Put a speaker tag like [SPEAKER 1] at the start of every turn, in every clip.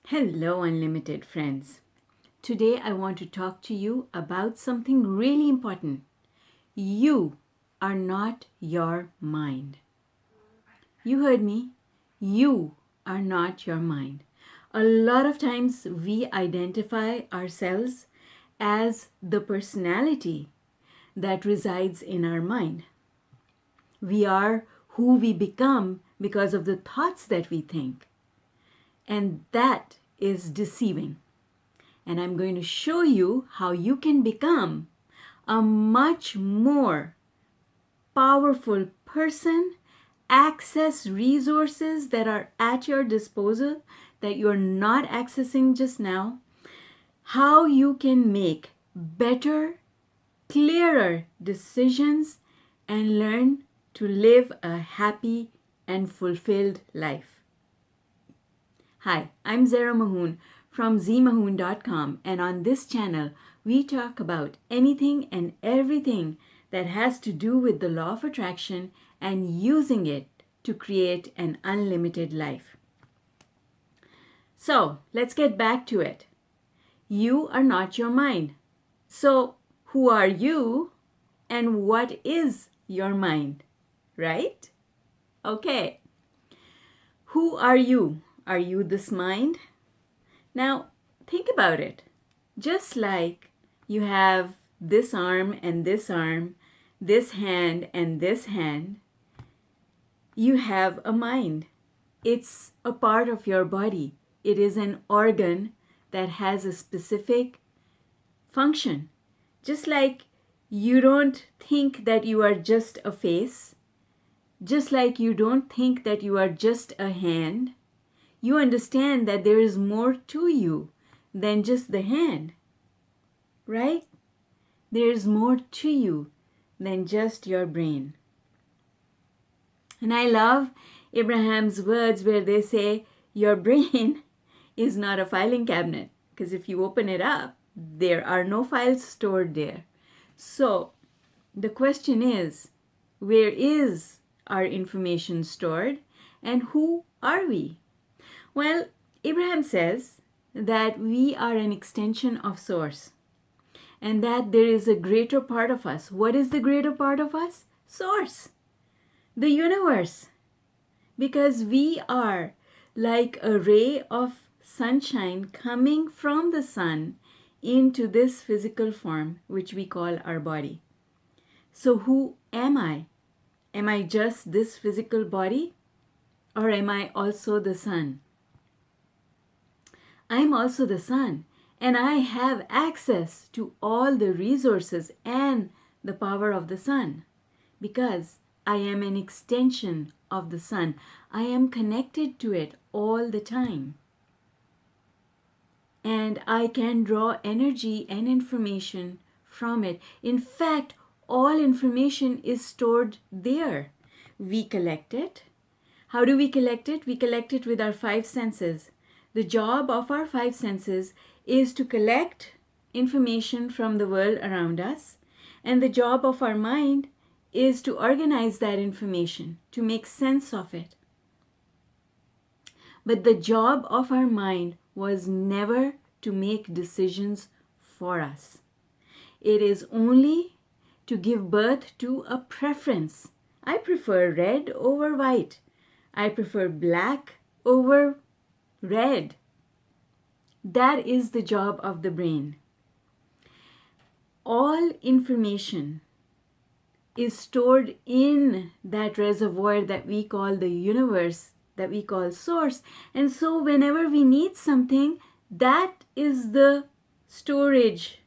[SPEAKER 1] Hello, unlimited friends. Today I want to talk to you about something really important. You are not your mind. You heard me. You are not your mind. A lot of times we identify ourselves as the personality that resides in our mind. We are who we become because of the thoughts that we think. And that is deceiving. And I'm going to show you how you can become a much more powerful person, access resources that are at your disposal that you're not accessing just now, how you can make better, clearer decisions and learn to live a happy and fulfilled life. Hi, I'm ZMAHOON from ZMAHOON.com, and on this channel we talk about anything and everything that has to do with the law of attraction and using it to create an unlimited life. So let's get back to it. You are not your mind. So who are you and what is your mind, right? Okay. Who are you? Are you this mind? Now, think about it. Just like you have this arm, this hand and this hand, you have a mind. It's a part of your body. It is an organ that has a specific function. Just like you don't think that you are just a face, just like you don't think that you are just a hand, you understand that there is more to you than just the hand, right? There is more to you than just your brain. And I love Abraham's words where they say, your brain is not a filing cabinet, because if you open it up, there are no files stored there. So the question is, where is our information stored and who are we? Well, Abraham says that we are an extension of Source and that there is a greater part of us. What is the greater part of us? Source, the universe. Because we are like a ray of sunshine coming from the sun into this physical form, which we call our body. So who am I? Am I just this physical body? Or am I also the sun? I'm also the sun, and I have access to all the resources and the power of the sun because I am an extension of the sun. I am connected to it all the time. And I can draw energy and information from it. In fact, all information is stored there. We collect it. How do we collect it? We collect it with our five senses. The job of our five senses is to collect information from the world around us, and the job of our mind is to organize that information, to make sense of it. But the job of our mind was never to make decisions for us. It is only to give birth to a preference. I prefer red over white. I prefer black over red. That is the job of the brain. All information is stored in that reservoir that we call the universe, that we call Source. And so whenever we need something, that is the storage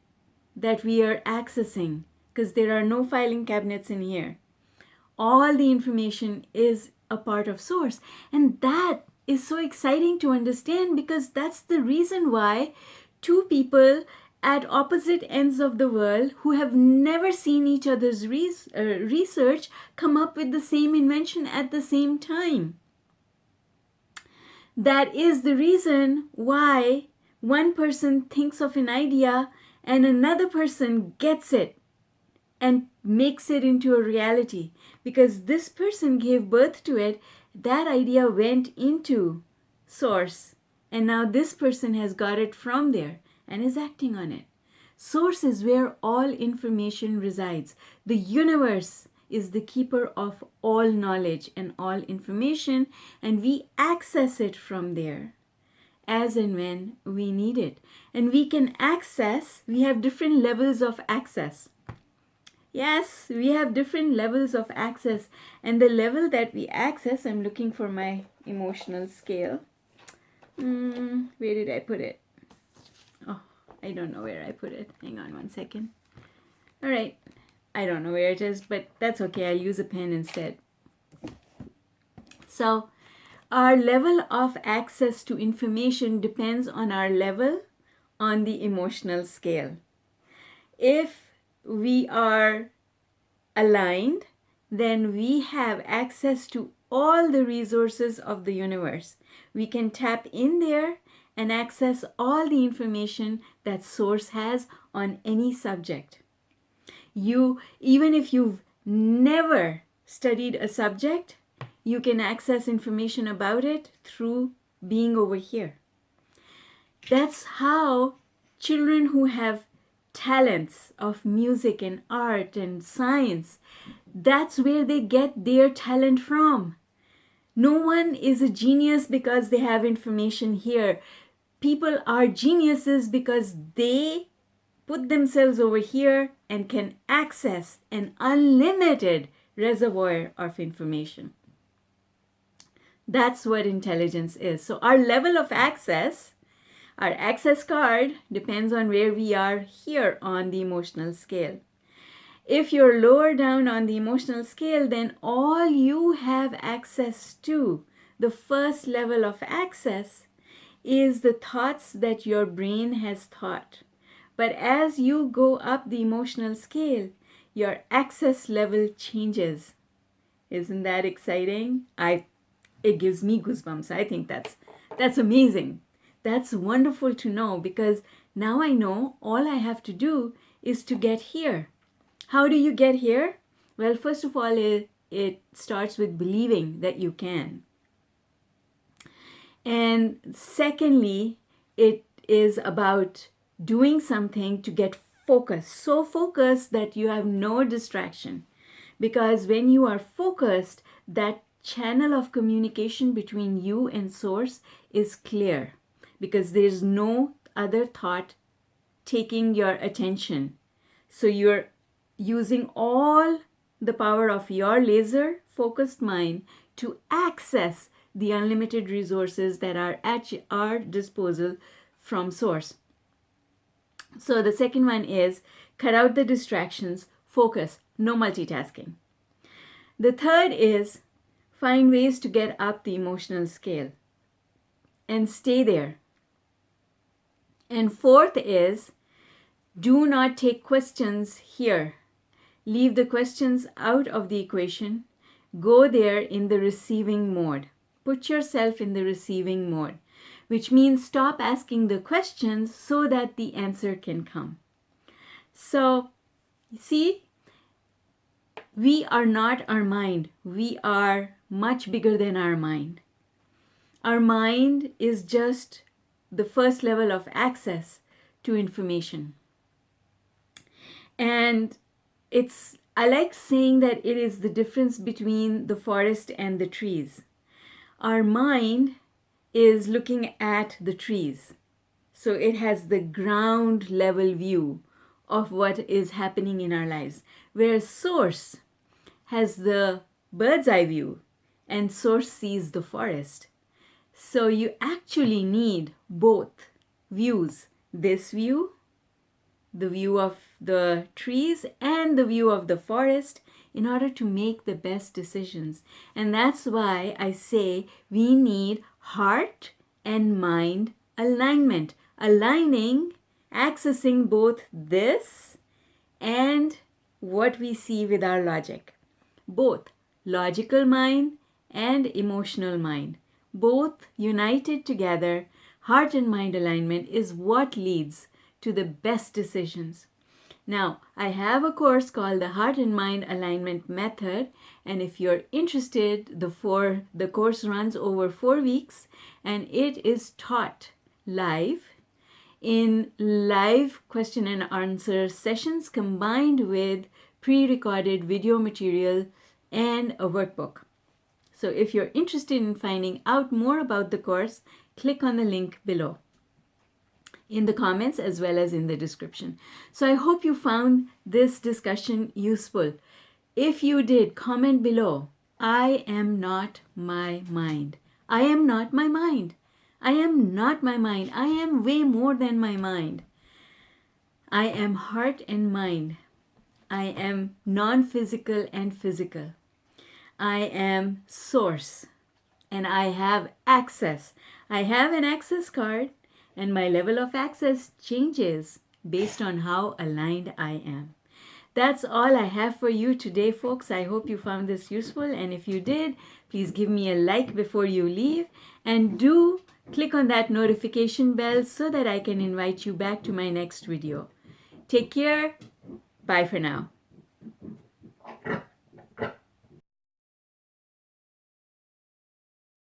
[SPEAKER 1] that we are accessing, because there are no filing cabinets in here. All the information is a part of Source. And that is so exciting to understand, because that's the reason why two people at opposite ends of the world who have never seen each other's research come up with the same invention at the same time. That is the reason why one person thinks of an idea and another person gets it and makes it into a reality. Because this person gave birth to it, that idea went into Source And now this person has got it from there and is acting on it. Source is where all information resides. The universe is the keeper of all knowledge and all information, and we access it from there as and when we need it. And we can access, we have different levels of access. Yes, we have different levels of access. And the level that we access, I'm looking for my emotional scale. Where did I put it? Oh, I don't know where I put it. Hang on one second. All right. I don't know where it is, but that's okay. I'll use a pen instead. So, our level of access to information depends on our level on the emotional scale. If we are aligned, then we have access to all the resources of the universe. We can tap in there and access all the information that source has on any subject. Even if you've never studied a subject, you can access information about it through being over here. That's how children who have talents of music and art and science, that's where they get their talent from. No one is a genius because they have information here. People are geniuses because they put themselves over here and can access an unlimited reservoir of information. That's what intelligence is. So our level of access, our access card, depends on where we are here on the emotional scale. If you're lower down on the emotional scale, then all you have access to, the first level of access, is the thoughts that your brain has thought. But as you go up the emotional scale, your access level changes. Isn't that exciting? It gives me goosebumps. I think that's amazing. That's wonderful to know, because now I know all I have to do is to get here. How do you get here? Well, first of all, it starts with believing that you can. And secondly, it is about doing something to get focused. So focused that you have no distraction. Because when you are focused, that channel of communication between you and source is clear, because there's no other thought taking your attention. So you're using all the power of your laser focused mind to access the unlimited resources that are at our disposal from source. So the second one is cut out the distractions, focus, no multitasking. The third is find ways to get up the emotional scale and stay there. And fourth is do not take questions here. Leave the questions out of the equation. Go there in the receiving mode. Put yourself in the receiving mode, which means stop asking the questions so that the answer can come. So, see, we are not our mind. We are much bigger than our mind. Our mind is just the first level of access to information. And I like saying that it is the difference between the forest and the trees. Our mind is looking at the trees. So it has the ground level view of what is happening in our lives. Whereas source has the bird's eye view, and source sees the forest. So you actually need both views. This view, the view of the trees, and the view of the forest, in order to make the best decisions. And that's why I say we need heart and mind alignment. Aligning, accessing both this and what we see with our logic. Both logical mind and emotional mind. Both united together, heart and mind alignment is what leads to the best decisions. Now, I have a course called the Heart and Mind Alignment Method, and if you're interested, the course runs over 4 weeks and it is taught live in live question and answer sessions combined with pre-recorded video material and a workbook. So if you're interested in finding out more about the course, click on the link below in the comments as well as in the description. So I hope you found this discussion useful. If you did, comment below. I am not my mind. I am not my mind. I am not my mind. I am way more than my mind. I am heart and mind. I am non-physical and physical. I am source and I have access. I have an access card and my level of access changes based on how aligned I am. That's all I have for you today, folks. I hope you found this useful, and if you did, please give me a like before you leave, and do click on that notification bell so that I can invite you back to my next video. Take care. Bye for now.